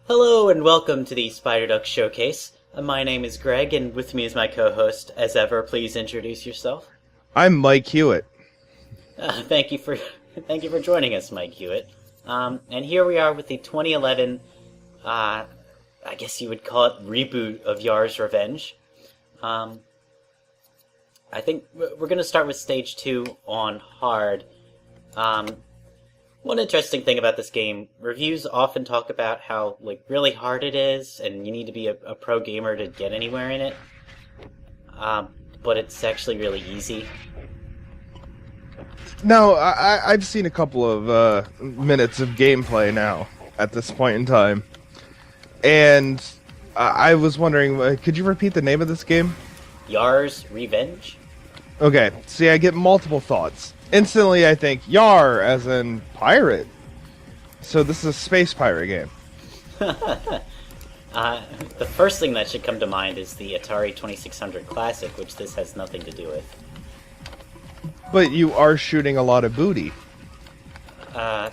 Hello and welcome to the Spiderduck Showcase. My name is Greg, and with me is my co-host. As ever, please introduce yourself. I'm Mike Hewitt. Thank you for joining us, Mike Hewitt. And here we are with the 2011, I guess you would call it reboot of Yar's Revenge. I think we're going to start with Stage 2 on hard. One interesting thing about this game, reviews often talk about how really hard it is, and you need to be a pro gamer to get anywhere in it. But it's actually really easy. No, I've seen a couple of minutes of gameplay now at this point in time, and I was wondering, could you repeat the name of this game? Yar's Revenge? Okay, see, I get multiple thoughts. Instantly, I think Yar, as in pirate. So this is a space pirate game. The first thing that should come to mind is the Atari 2600 Classic, which this has nothing to do with. But you are shooting a lot of booty. I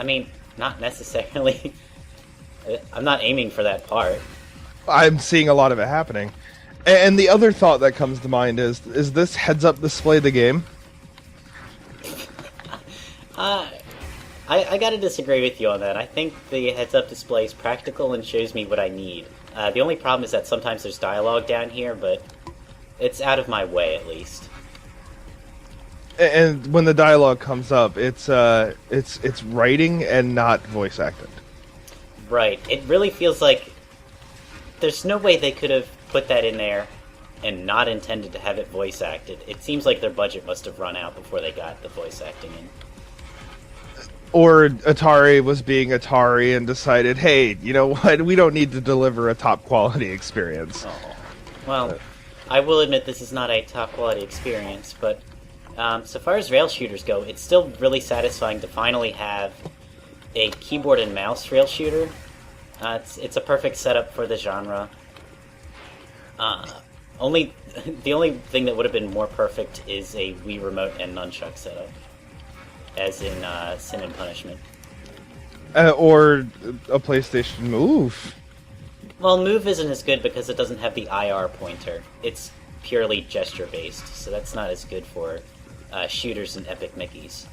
mean, not necessarily. I'm not aiming for that part. I'm seeing a lot of it happening. And the other thought that comes to mind is this heads-up display the game? I gotta disagree with you on that. I think the heads-up display is practical and shows me what I need. The only problem is that sometimes there's dialogue down here, but it's out of my way at least. And when the dialogue comes up, it's writing and not voice acted. Right. It really feels like there's no way they could have put that in there and not intended to have it voice acted. It seems like their budget must have run out before they got the voice acting in. Or Atari was being Atari and decided, hey, you know what, we don't need to deliver a top quality experience. Oh. Well, I will admit this is not a top quality experience, but so far as rail shooters go, it's still really satisfying to finally have a keyboard and mouse rail shooter. It's a perfect setup for the genre. The only thing that would have been more perfect is a Wii Remote and Nunchuck setup, as in Sin and Punishment. Or a PlayStation Move. Well, Move isn't as good because it doesn't have the IR pointer. It's purely gesture-based, so that's not as good for shooters and Epic Mickeys.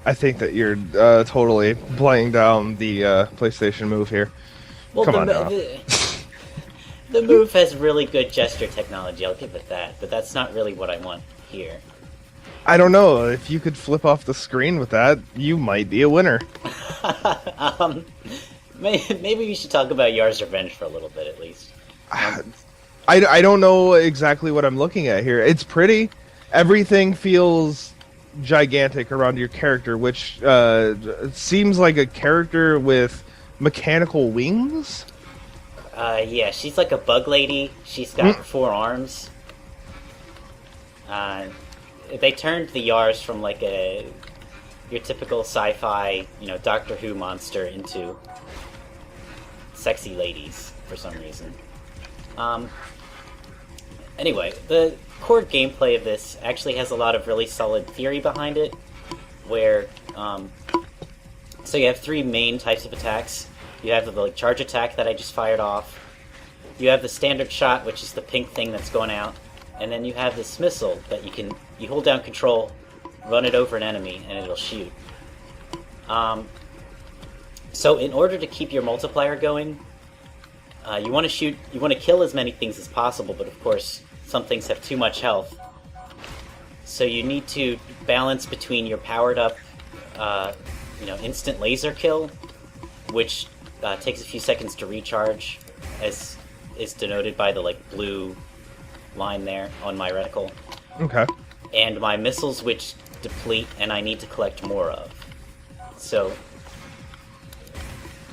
I think that you're totally playing down the PlayStation Move here. Well, Come on now. The Move has really good gesture technology, I'll give it that, but that's not really what I want here. I don't know. If you could flip off the screen with that, you might be a winner. Maybe we should talk about Yar's Revenge for a little bit, at least. I don't know exactly what I'm looking at here. It's pretty. Everything feels gigantic around your character, which seems like a character with mechanical wings. Yeah, she's like a bug lady. She's got 4 arms. They turned the Yars from your typical sci-fi, Doctor Who monster into sexy ladies for some reason. Anyway, the core gameplay of this actually has a lot of really solid theory behind it, where, so you have 3 main types of attacks. You have the charge attack that I just fired off. You have the standard shot, which is the pink thing that's going out. And then you have this missile that you hold down control, run it over an enemy, and it'll shoot. So in order to keep your multiplier going, you want to kill as many things as possible, but of course, some things have too much health. So you need to balance between your powered up, instant laser kill, which takes a few seconds to recharge, as is denoted by the blue line there on my reticle. Okay. And my missiles, which deplete and I need to collect more of. So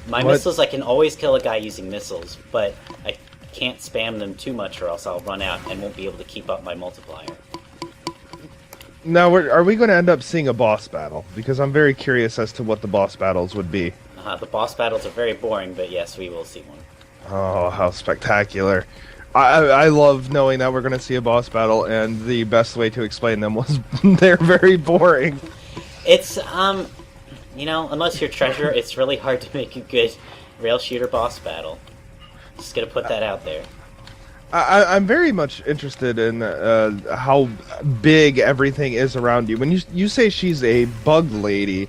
my missiles, I can always kill a guy using missiles, but I can't spam them too much or else I'll run out and won't be able to keep up my multiplier. Now, are we going to end up seeing a boss battle? Because I'm very curious as to what the boss battles would be. The boss battles are very boring, but yes, we will see one. Oh, how spectacular. I love knowing that we're going to see a boss battle, and the best way to explain them was they're very boring. It's, You know, unless you're Treasure, it's really hard to make a good rail shooter boss battle. Just gonna put that out there. I'm very much interested in how big everything is around you. When you say she's a bug lady,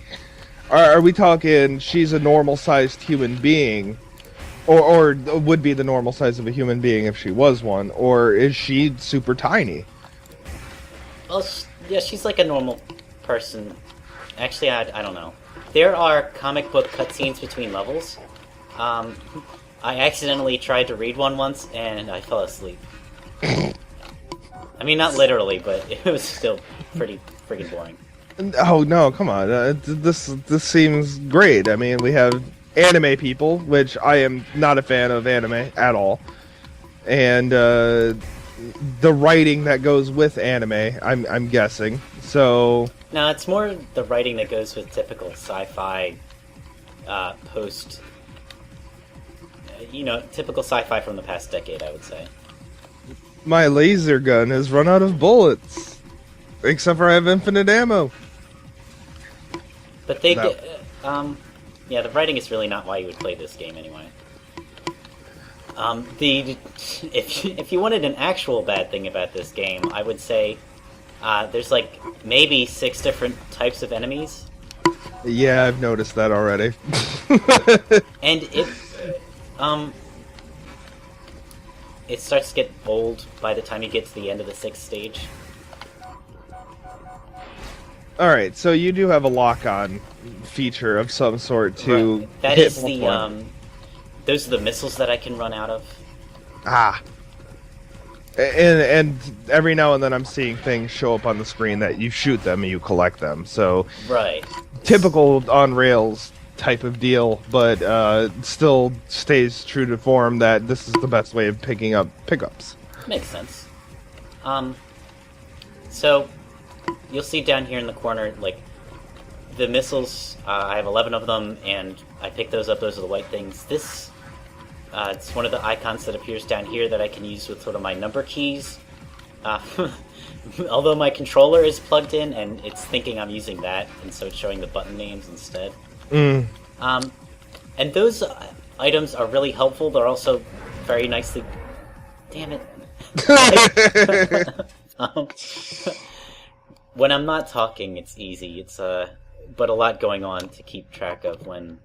are we talking she's a normal-sized human being, or would be the normal size of a human being if she was one, or is she super tiny? Well, yeah, she's like a normal person. Actually, I don't know. There are comic book cutscenes between levels. I accidentally tried to read one once, and I fell asleep. I mean, not literally, but it was still pretty freaking boring. Oh no, come on! This seems great. I mean, we have anime people, which I am not a fan of anime at all, and the writing that goes with anime. I'm guessing. So No, it's more the writing that goes with typical sci-fi post. Typical sci-fi from the past decade, I would say. my laser gun has run out of bullets, except for I have infinite ammo. But the writing is really not why you would play this game anyway. If you wanted an actual bad thing about this game, I would say there's like maybe 6 different types of enemies. Yeah, I've noticed that already. And it starts to get old by the time you get to the end of the 6th stage. Alright, so you do have a lock-on feature of some sort to Right. That hit is one. those are the missiles that I can run out of. Ah. And every now and then I'm seeing things show up on the screen that you shoot them and you collect them. So Right. typical on rails type of deal, but still stays true to form that this is the best way of picking up pickups. Makes sense. So you'll see down here in the corner, like, the missiles, I have 11 of them, and I pick those up. Those are the white things. This, it's one of the icons that appears down here that I can use with sort of my number keys. Although my controller is plugged in, and it's thinking I'm using that, and so it's showing the button names instead. Mm. And those items are really helpful. They're also very nicely... Damn it. When I'm not talking, it's easy. It's but a lot going on to keep track of when...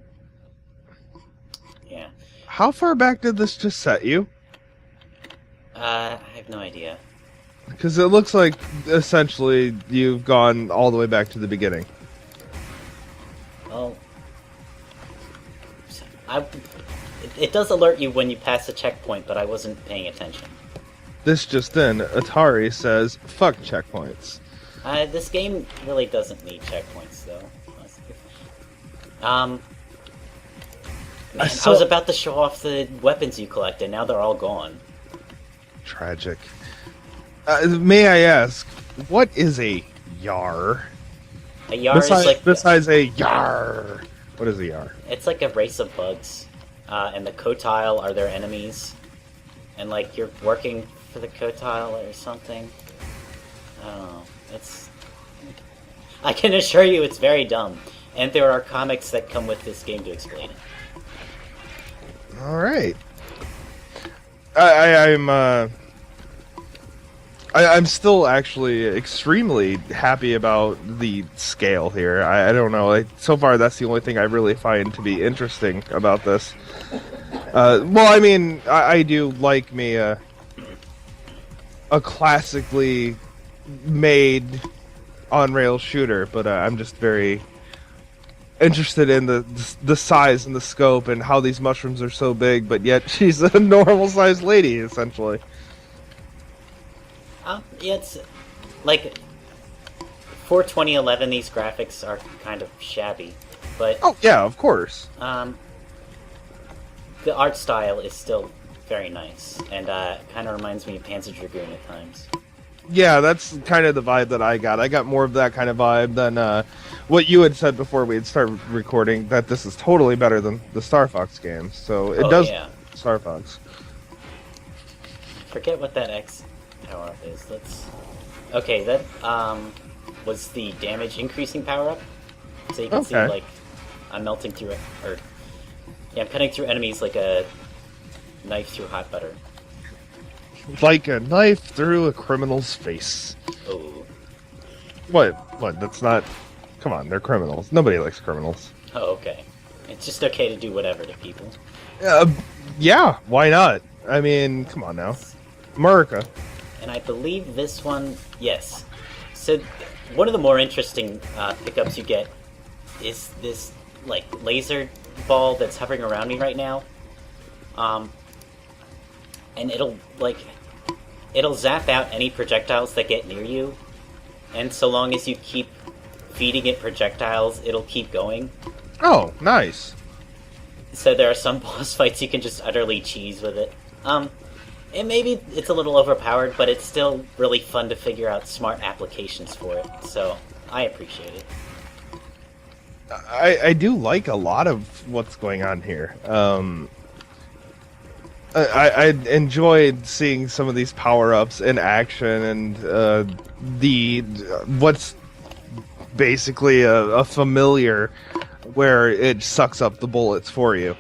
Yeah. How far back did this just set you? I have no idea. Because it looks like, essentially, you've gone all the way back to the beginning. Well... It does alert you when you pass a checkpoint, but I wasn't paying attention. This just in, Atari says, fuck checkpoints. This game really doesn't need checkpoints, though. Man, I was about to show off the weapons you collect, and now they're all gone. Tragic. May I ask, what is a yar? A yar is like... Besides a yar, what is a yar? It's like a race of bugs, and the Kotile are their enemies. And, like, you're working for the Kotile or something. I don't know. I can assure you it's very dumb. And there are comics that come with this game to explain it. Alright. I'm still actually extremely happy about the scale here. I don't know. So far, that's the only thing I really find to be interesting about this. Well, I mean, I do like me a classically made on-rail shooter, but I'm just very interested in the size and the scope and how these mushrooms are so big, but yet she's a normal-sized lady, essentially. Yeah, it's like for 2011, these graphics are kind of shabby, but oh yeah, of course. The art style is still very nice, and kind of reminds me of Panzer Dragoon at times. Yeah, that's kind of the vibe that I got. I got more of that kind of vibe than what you had said before we had started recording, that this is totally better than the Star Fox games. So it does. Yeah. Star Fox. Forget what that X power-up is. Okay, that was the damage increasing power-up. So you can see, like, I'm melting through it, or yeah, I'm cutting through enemies like a knife through hot butter. Like a knife through a criminal's face. Oh. What? What? That's not... Come on, they're criminals. Nobody likes criminals. Oh, okay. It's just okay to do whatever to people. Yeah, why not? I mean, come on now. America. And I believe this one, yes. So, one of the more interesting pickups you get is this, like, laser ball that's hovering around me right now. And it'll zap out any projectiles that get near you. And so long as you keep feeding it projectiles, it'll keep going. Oh, nice. So there are some boss fights you can just utterly cheese with it. And maybe it's a little overpowered, but it's still really fun to figure out smart applications for it. So I appreciate it. I do like a lot of what's going on here. I enjoyed seeing some of these power-ups in action, and what's basically a familiar where it sucks up the bullets for you.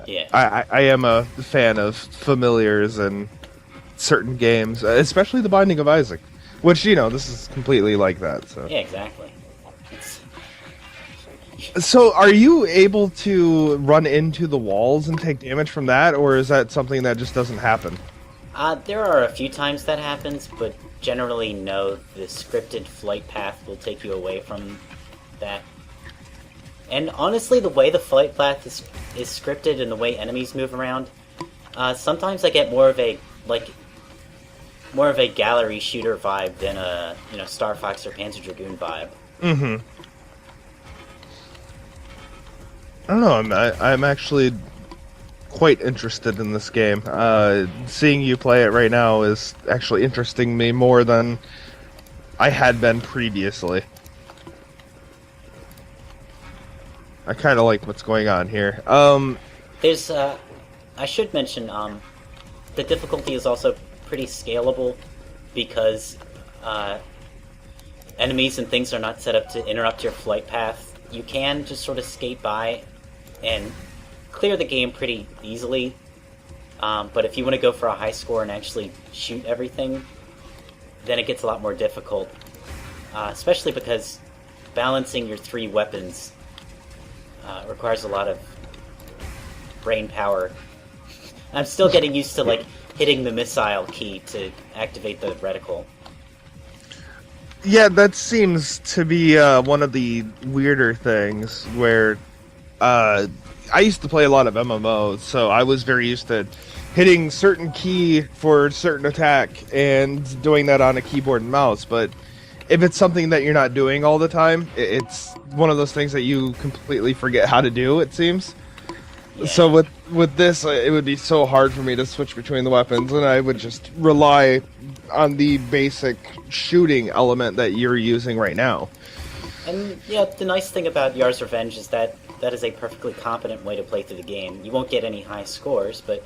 Yeah. I am a fan of familiars in certain games, especially The Binding of Isaac, which, this is completely like that. So. Yeah, exactly. So, are you able to run into the walls and take damage from that, or is that something that just doesn't happen? There are a few times that happens, but generally no. The scripted flight path will take you away from that. And honestly, the way the flight path is scripted and the way enemies move around, sometimes I get more of a gallery shooter vibe than a Star Fox or Panzer Dragoon vibe. Mm-hmm. I don't know. I'm actually quite interested in this game. Seeing you play it right now is actually interesting me more than I had been previously. I kind of like what's going on here. There's, I should mention, the difficulty is also pretty scalable because enemies and things are not set up to interrupt your flight path. You can just sort of skate by and clear the game pretty easily, but if you want to go for a high score and actually shoot everything, then it gets a lot more difficult, especially because balancing your 3 weapons requires a lot of brain power. I'm still getting used to hitting the missile key to activate the reticle. Yeah, that seems to be one of the weirder things where I used to play a lot of MMOs, so I was very used to hitting certain key for certain attack and doing that on a keyboard and mouse, but if it's something that you're not doing all the time, it's one of those things that you completely forget how to do, it seems. Yeah. So with this, it would be so hard for me to switch between the weapons, and I would just rely on the basic shooting element that you're using right now. And yeah, the nice thing about Yar's Revenge is that is a perfectly competent way to play through the game. You won't get any high scores, but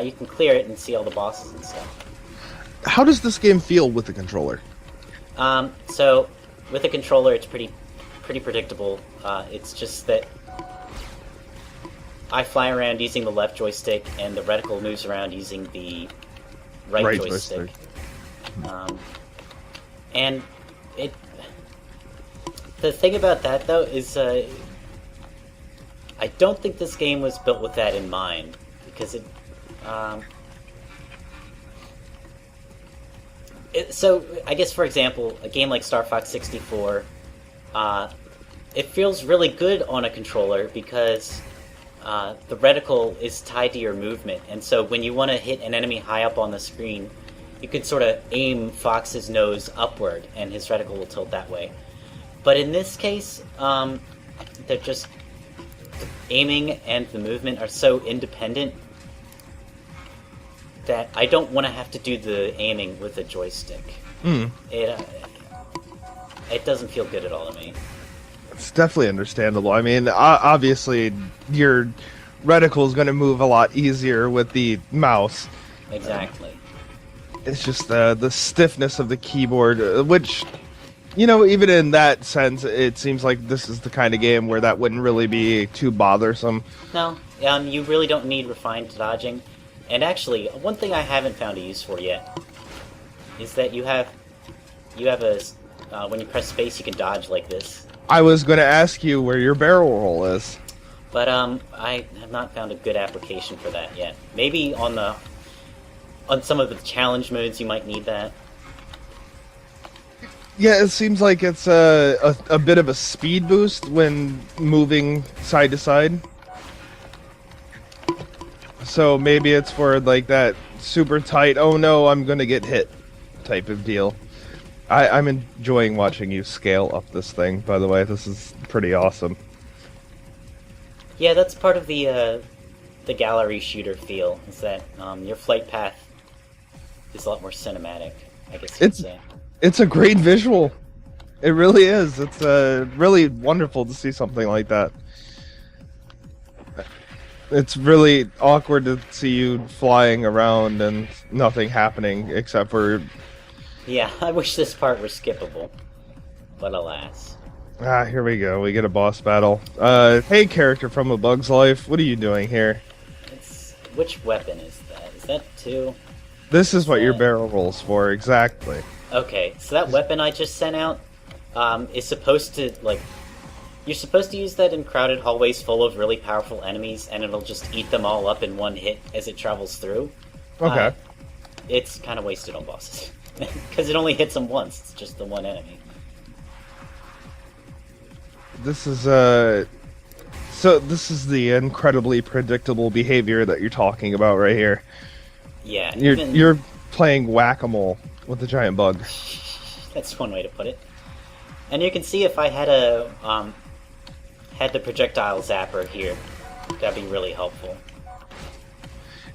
you can clear it and see all the bosses and stuff. How does this game feel with the controller? So with the controller, it's pretty predictable. It's just that I fly around using the left joystick, and the reticle moves around using the right joystick. And the thing about that, though, is I don't think this game was built with that in mind, because so, I guess, for example, a game like Star Fox 64, it feels really good on a controller because the reticle is tied to your movement, and so when you want to hit an enemy high up on the screen, you can sort of aim Fox's nose upward, and his reticle will tilt that way. But in this case, they're just... the aiming and the movement are so independent that I don't want to have to do the aiming with a joystick. It doesn't feel good at all to me. It's definitely understandable. I mean, obviously, your reticle is going to move a lot easier with the mouse. Exactly. It's just the stiffness of the keyboard, which You know, even in that sense, it seems like this is the kind of game where that wouldn't really be too bothersome. No, you really don't need refined dodging. And actually, one thing I haven't found a use for yet is that you have a when you press space, you can dodge like this. I was going to ask you where your barrel roll is. But I have not found a good application for that yet. Maybe on some of the challenge modes, you might need that. Yeah, it seems like it's a bit of a speed boost when moving side to side. So maybe it's for like that super tight, oh no, I'm gonna get hit type of deal. I'm enjoying watching you scale up this thing, by the way. This is pretty awesome. Yeah, that's part of the gallery shooter feel, is that your flight path is a lot more cinematic, I guess you could say. It's a great visual. It really is. It's really wonderful to see something like that. It's really awkward to see you flying around and nothing happening except for... Yeah, I wish this part were skippable, but alas. Ah, here we go. We get a boss battle. Hey, character from A Bug's Life, what are you doing here? Which weapon is that? Is that 2? This is what your barrel rolls for, exactly. Okay, so that weapon I just sent out is supposed to, like... You're supposed to use that in crowded hallways full of really powerful enemies, and it'll just eat them all up in one hit as it travels through. Okay. It's kind of wasted on bosses. Because it only hits them once, it's just the one enemy. This is, So this is the incredibly predictable behavior that you're talking about right here. Yeah. You're playing whack-a-mole with the giant bug. That's one way to put it. And you can see if I had had the projectile zapper here, that'd be really helpful.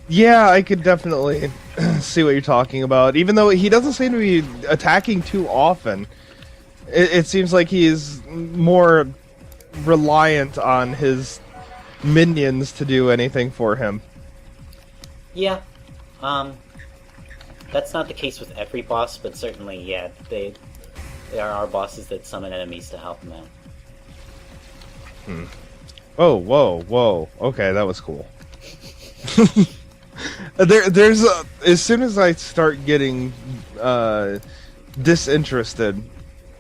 Yeah, I could definitely see what you're talking about. Even though he doesn't seem to be attacking too often, it seems like he's more reliant on his minions to do anything for him. Yeah, that's not the case with every boss, but certainly, yeah, there are bosses that summon enemies to help them out. Oh, whoa. Okay, that was cool. There's as soon as I start getting disinterested,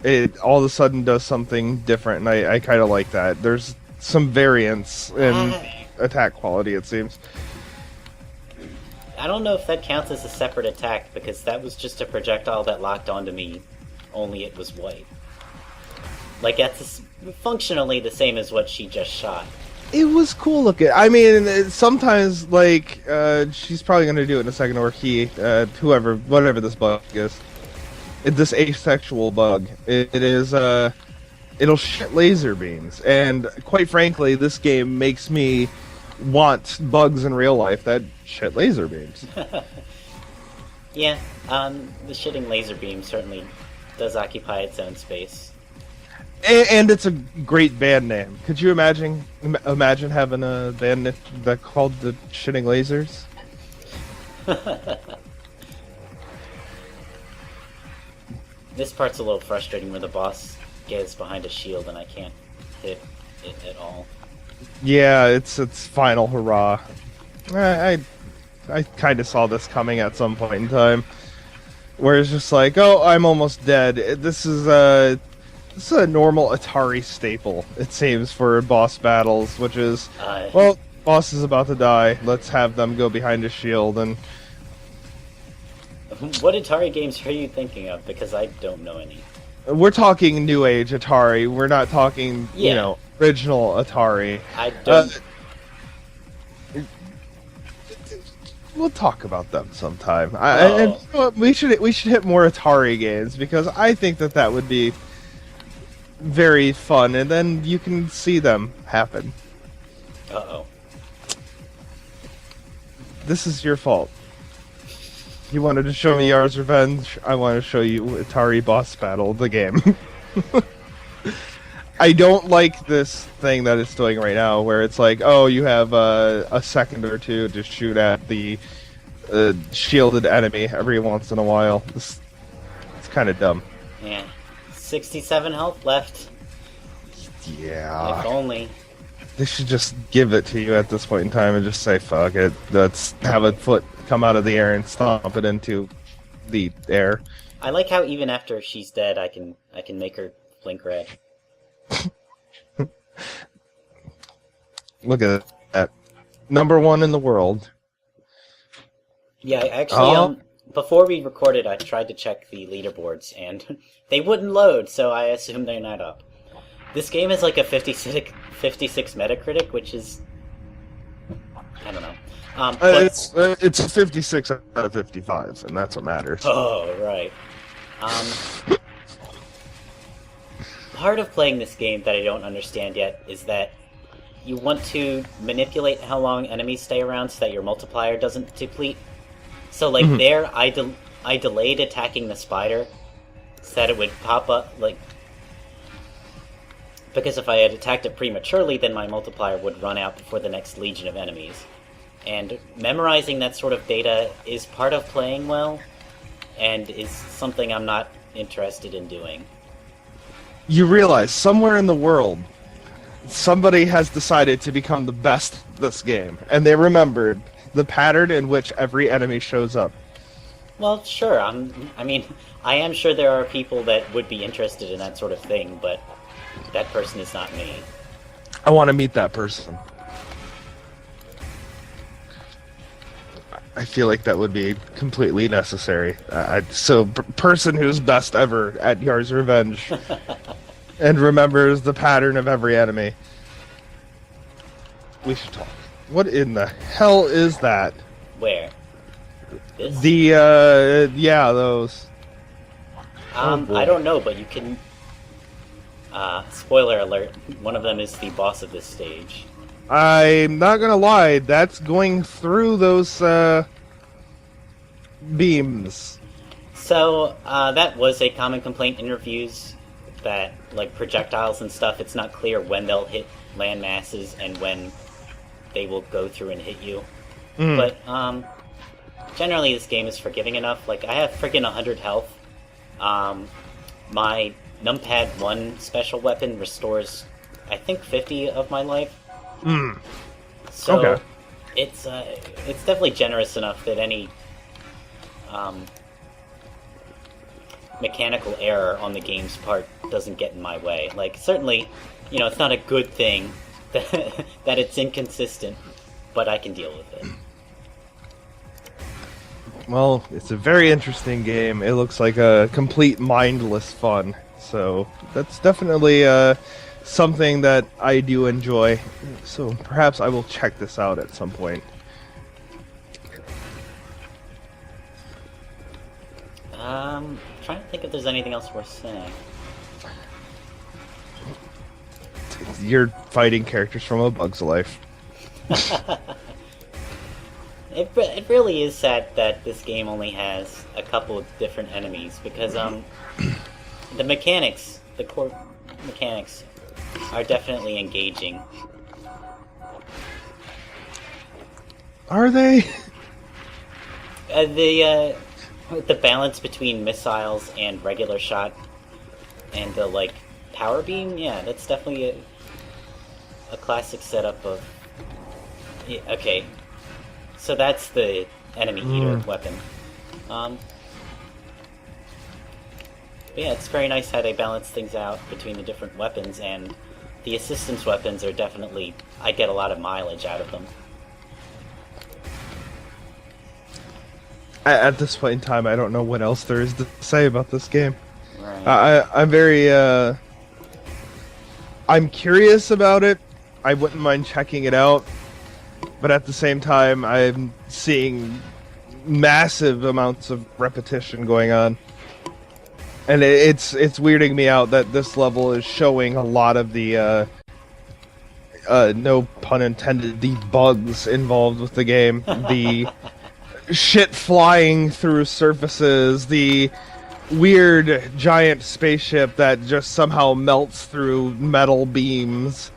it all of a sudden does something different, and I kind of like that. There's some variance in attack quality, it seems. I don't know if that counts as a separate attack, because that was just a projectile that locked onto me, only it was white. Like, that's functionally the same as what she just shot. It was cool looking. I mean, sometimes, like, she's probably going to do it in a second, or he, whatever this bug is. This asexual bug. It is, it'll shit laser beams. And, quite frankly, this game makes me want bugs in real life that shit laser beams. Yeah, the shitting laser beam certainly does occupy its own space. And it's a great band name. Could you imagine having a band that called the Shitting Lasers? This part's a little frustrating where the boss gets behind a shield and I can't hit it at all. Yeah, it's final hurrah. I kind of saw this coming at some point in time, where it's just like, oh, I'm almost dead. This is a normal Atari staple, it seems, for boss battles, which is, well, boss is about to die. Let's have them go behind a shield and. What Atari games are you thinking of? Because I don't know any. We're talking New Age Atari. We're not talking, original Atari. I don't. We'll talk about them sometime. And you know what, we should hit more Atari games, because I think that would be very fun, and then you can see them happen. Uh-oh. This is your fault. You wanted to show me Yars' Revenge, I want to show you Atari Boss Battle, the game. I don't like this thing that it's doing right now, where it's like, oh, you have a second or two to shoot at the shielded enemy every once in a while. It's kind of dumb. Yeah. 67 health left. Yeah. If only. They should just give it to you at this point in time and just say, fuck it. Let's have a foot come out of the air and stomp it into the air. I like how even after she's dead, I can make her blink red. Look at that. Number 1 in the world. Yeah, actually, before we recorded, I tried to check the leaderboards, and they wouldn't load, so I assume they're not up. This game is like a 56 Metacritic, which is... I don't know. It's a 56 out of 55, and that's what matters. Oh, right. Part of playing this game that I don't understand yet is that you want to manipulate how long enemies stay around so that your multiplier doesn't deplete. So, like, there, I delayed attacking the spider so that it would pop up, like... Because if I had attacked it prematurely, then my multiplier would run out before the next legion of enemies. And memorizing that sort of data is part of playing well, and is something I'm not interested in doing. You realize, somewhere in the world, somebody has decided to become the best at this game, and they remembered the pattern in which every enemy shows up. Well, sure, I am sure there are people that would be interested in that sort of thing, but that person is not me. I want to meet that person. I feel like that would be completely necessary. Person who's best ever at Yar's Revenge and remembers the pattern of every enemy. We should talk. What in the hell is that? Where? This? Those. I don't know, but you can... spoiler alert, one of them is the boss of this stage. I'm not gonna lie, that's going through those, beams. So, that was a common complaint in reviews, that, like, projectiles and stuff, it's not clear when they'll hit land masses and when they will go through and hit you. But, generally this game is forgiving enough. Like, I have friggin' 100 health. My numpad 1 special weapon restores, I think, 50 of my life. So, okay. It's definitely generous enough that any mechanical error on the game's part doesn't get in my way. Like, certainly, it's not a good thing that it's inconsistent, but I can deal with it. Well, it's a very interesting game. It looks like a complete mindless fun. So that's definitely something that I do enjoy. So perhaps I will check this out at some point. Trying to think if there's anything else worth saying. You're fighting characters from A Bug's Life. It really is sad that this game only has a couple of different enemies, because the mechanics, the core mechanics, are definitely engaging. Are they? The balance between missiles and regular shot, and the, like, power beam, yeah, that's definitely a classic setup of... Yeah, okay, so that's the enemy eater weapon. But yeah, it's very nice how they balance things out between the different weapons, and the assistance weapons are definitely... I get a lot of mileage out of them. At this point in time, I don't know what else there is to say about this game. Right. I'm very... I'm curious about it. I wouldn't mind checking it out. But at the same time, I'm seeing massive amounts of repetition going on. And it's weirding me out that this level is showing a lot of the, no pun intended, the bugs involved with the game. The shit flying through surfaces, the weird giant spaceship that just somehow melts through metal beams.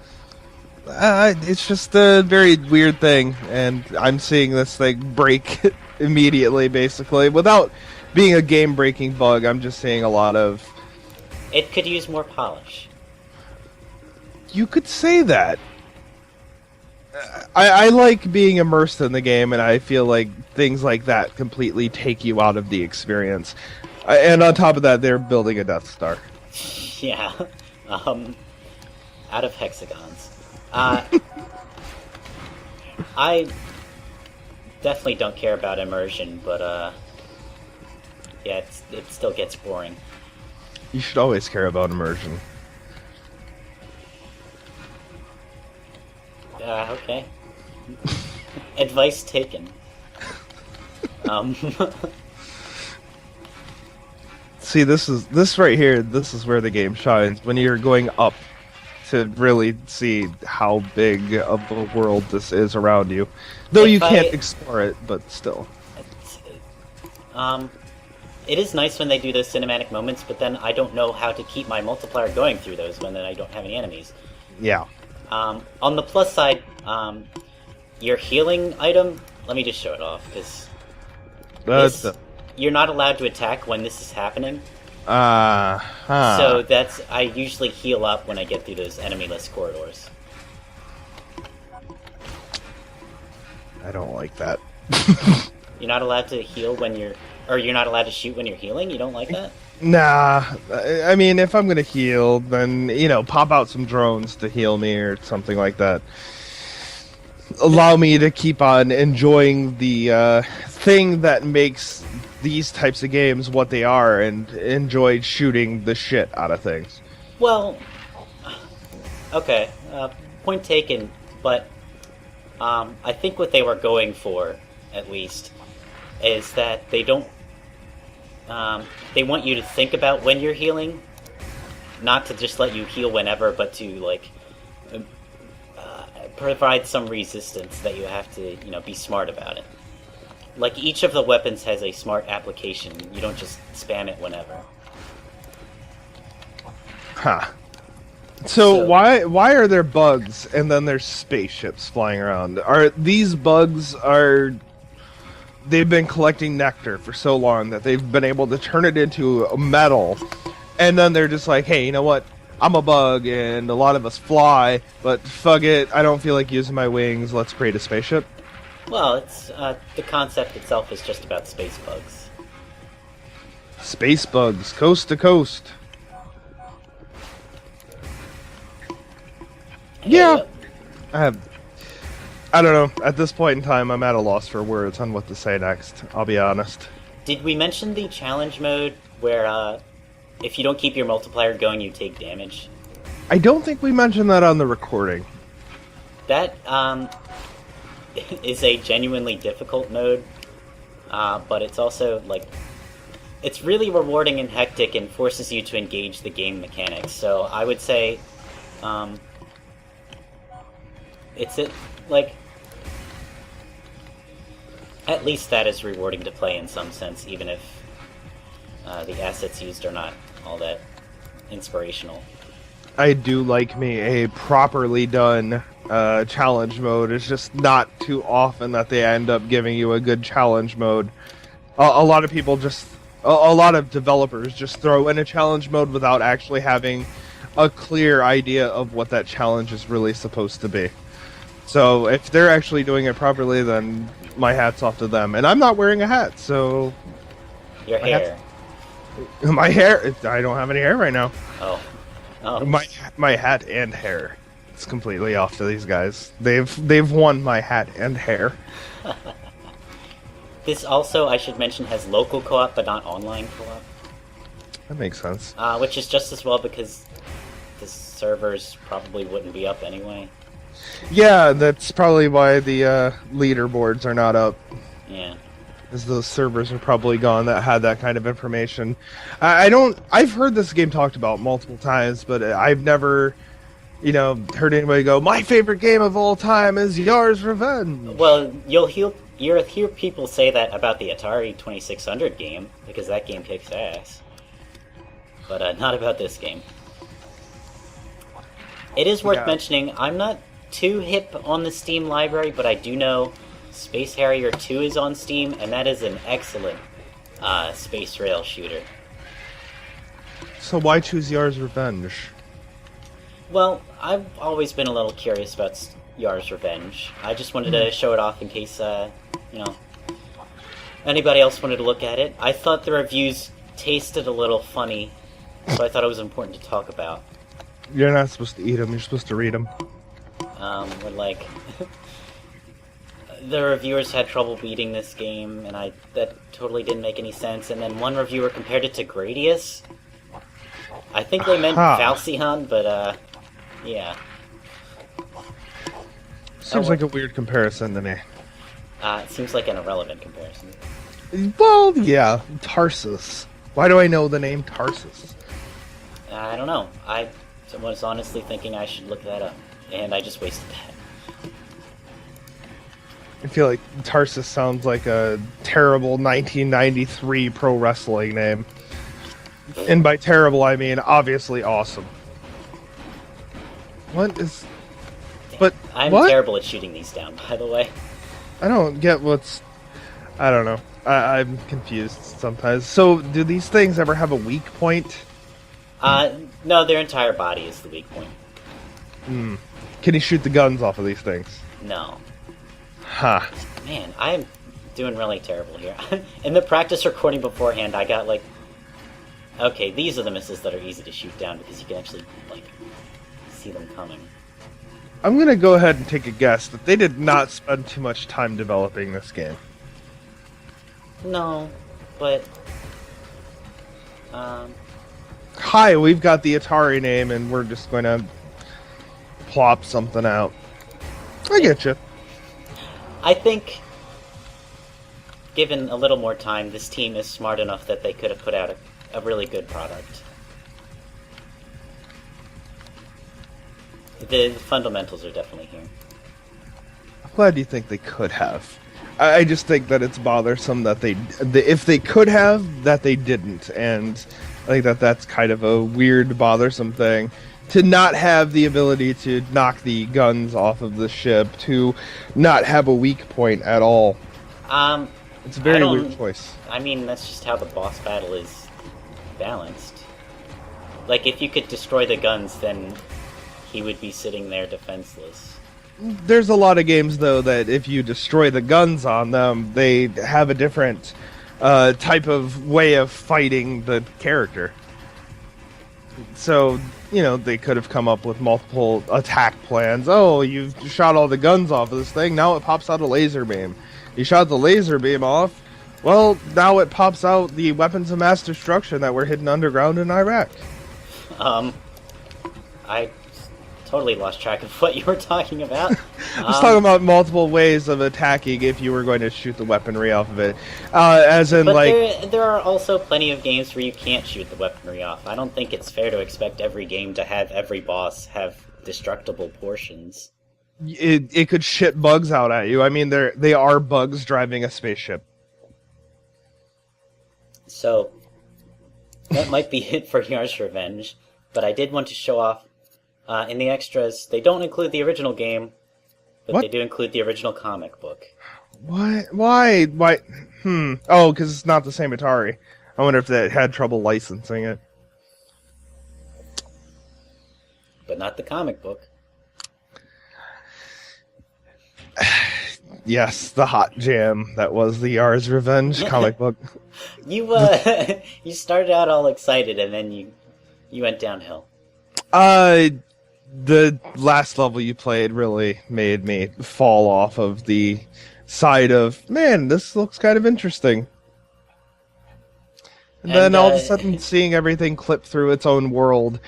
It's just a very weird thing, and I'm seeing this thing break immediately, basically. Without being a game-breaking bug, I'm just seeing a lot of It could use more polish. You could say that. I like being immersed in the game, and I feel like things like that completely take you out of the experience. And on top of that, they're building a Death Star. Yeah. Out of hexagons. I definitely don't care about immersion, but yeah, it still gets boring. You should always care about immersion. Okay. Advice taken. See, this right here. This is where the game shines, when you're going up to really see how big of a world this is around you. Though you can't explore it, but still. It is nice when they do those cinematic moments, but then I don't know how to keep my multiplier going through those when I don't have any enemies. Yeah. On the plus side, your healing item, let me just show it off, because you're not allowed to attack when this is happening. So I usually heal up when I get through those enemy-less corridors. I don't like that. You're not allowed to heal when you're not allowed to shoot when you're healing? You don't like that? Nah, I mean, if I'm gonna heal, then, pop out some drones to heal me or something like that. Allow me to keep on enjoying the thing that makes these types of games what they are, and enjoy shooting the shit out of things. Well, okay, point taken, but I think what they were going for, at least, is that they don't they want you to think about when you're healing, not to just let you heal whenever, but to provide some resistance that you have to be smart about it. Like, each of the weapons has a smart application. You don't just spam it whenever. Huh. So why are there bugs and then there's spaceships flying around? Are these bugs they've been collecting nectar for so long that they've been able to turn it into a metal, and then they're just like, hey, you know what? I'm a bug, and a lot of us fly, but fuck it, I don't feel like using my wings, let's create a spaceship? Well, it's the concept itself is just about space bugs. Space bugs, coast to coast. Yeah. I don't know. At this point in time, I'm at a loss for words on what to say next. I'll be honest. Did we mention the challenge mode where if you don't keep your multiplier going, you take damage? I don't think we mentioned that on the recording. That is a genuinely difficult mode, but it's also, it's really rewarding and hectic and forces you to engage the game mechanics. So I would say at least that is rewarding to play in some sense, even if the assets used are not all that inspirational. I do like me a properly done challenge mode. It's just not too often that they end up giving you a good challenge mode. A lot of people a lot of developers just throw in a challenge mode without actually having a clear idea of what that challenge is really supposed to be. So if they're actually doing it properly, then my hat's off to them. And I'm not wearing a hat, so... Your hair. My hair... I don't have any hair right now. Oh. My hat and hair. It's completely off to these guys. They've won my hat and hair. This also, I should mention, has local co-op, but not online co-op. That makes sense. Which is just as well, because the servers probably wouldn't be up anyway. Yeah, that's probably why the leaderboards are not up. Yeah. Because those servers are probably gone that had that kind of information. I've heard this game talked about multiple times, but I've never, heard anybody go, my favorite game of all time is Yar's Revenge. Well, you'll hear people say that about the Atari 2600 game, because that game kicks ass. But not about this game. It is worth mentioning, I'm not too hip on the Steam library, but I do know Space Harrier 2 is on Steam, and that is an excellent space rail shooter. So why choose Yar's Revenge? Well, I've always been a little curious about Yar's Revenge. I just wanted to show it off in case, anybody else wanted to look at it. I thought the reviews tasted a little funny, so I thought it was important to talk about. You're not supposed to eat them, you're supposed to read them. The reviewers had trouble beating this game, and that totally didn't make any sense. And then one reviewer compared it to Gradius. I think they meant Falcion, but, yeah. Seems like a weird comparison to me. It seems like an irrelevant comparison. Well, yeah, Tarsus. Why do I know the name Tarsus? I don't know. I was honestly thinking I should look that up, and I just wasted that. I feel like Tarsus sounds like a terrible 1993 pro wrestling name. And by terrible, I mean obviously awesome. What is... But I'm what? terrible at shooting these down, by the way. I don't get what's... I don't know. I'm confused sometimes. So, do these things ever have a weak point? No, their entire body is the weak point. Can you shoot the guns off of these things? No. Huh. Man, I'm doing really terrible here. In the practice recording beforehand, I got, okay, these are the missiles that are easy to shoot down because you can actually, see them coming. I'm gonna go ahead and take a guess that they did not spend too much time developing this game. No, but... Hi, we've got the Atari name and we're just going to plop something out. I get you. I think, given a little more time, this team is smart enough that they could have put out a really good product. The fundamentals are definitely here. I'm glad you think they could have. I just think that it's bothersome that if they could have, that they didn't. And I think that's kind of a weird, bothersome thing. To not have the ability to knock the guns off of the ship, to not have a weak point at all. It's a very weird choice. I mean, that's just how the boss battle is balanced. If you could destroy the guns, then he would be sitting there defenseless. There's a lot of games, though, that if you destroy the guns on them, they have a different type of way of fighting the character. So, they could have come up with multiple attack plans. Oh, you've shot all the guns off of this thing, now it pops out a laser beam. You shot the laser beam off, well, now it pops out the weapons of mass destruction that were hidden underground in Iraq. I totally lost track of what you were talking about. I was talking about multiple ways of attacking if you were going to shoot the weaponry off of it. As in, but there are also plenty of games where you can't shoot the weaponry off. I don't think it's fair to expect every game to have every boss have destructible portions. It could shit bugs out at you. I mean, they are bugs driving a spaceship. So, that might be it for Yar's Revenge, but I did want to show off in the extras, they don't include the original game, but They do include the original comic book. What? Why? Oh, because it's not the same Atari. I wonder if they had trouble licensing it. But not the comic book. Yes, the hot jam that was the Yar's Revenge comic book. You started out all excited, and then you went downhill. The last level you played really made me fall off of the side of, man, this looks kind of interesting. And then all of a sudden seeing everything clip through its own world.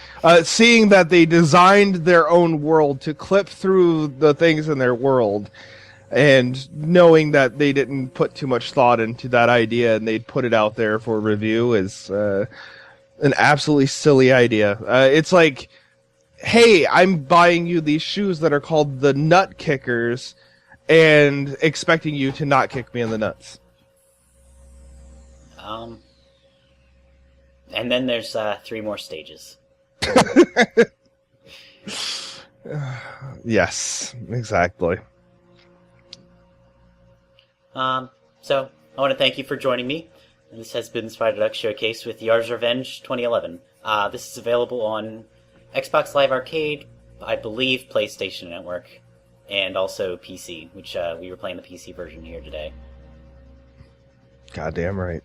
Seeing that they designed their own world to clip through the things in their world. And knowing that they didn't put too much thought into that idea and they'd put it out there for review is an absolutely silly idea. It's like, hey, I'm buying you these shoes that are called the Nut Kickers and expecting you to not kick me in the nuts. And then there's 3 more stages. Yes, exactly. So, I want to thank you for joining me. This has been Spiderduck Showcase with Yar's Revenge 2011. This is available on Xbox Live Arcade, I believe PlayStation Network, and also PC, which we were playing the PC version here today. Goddamn right.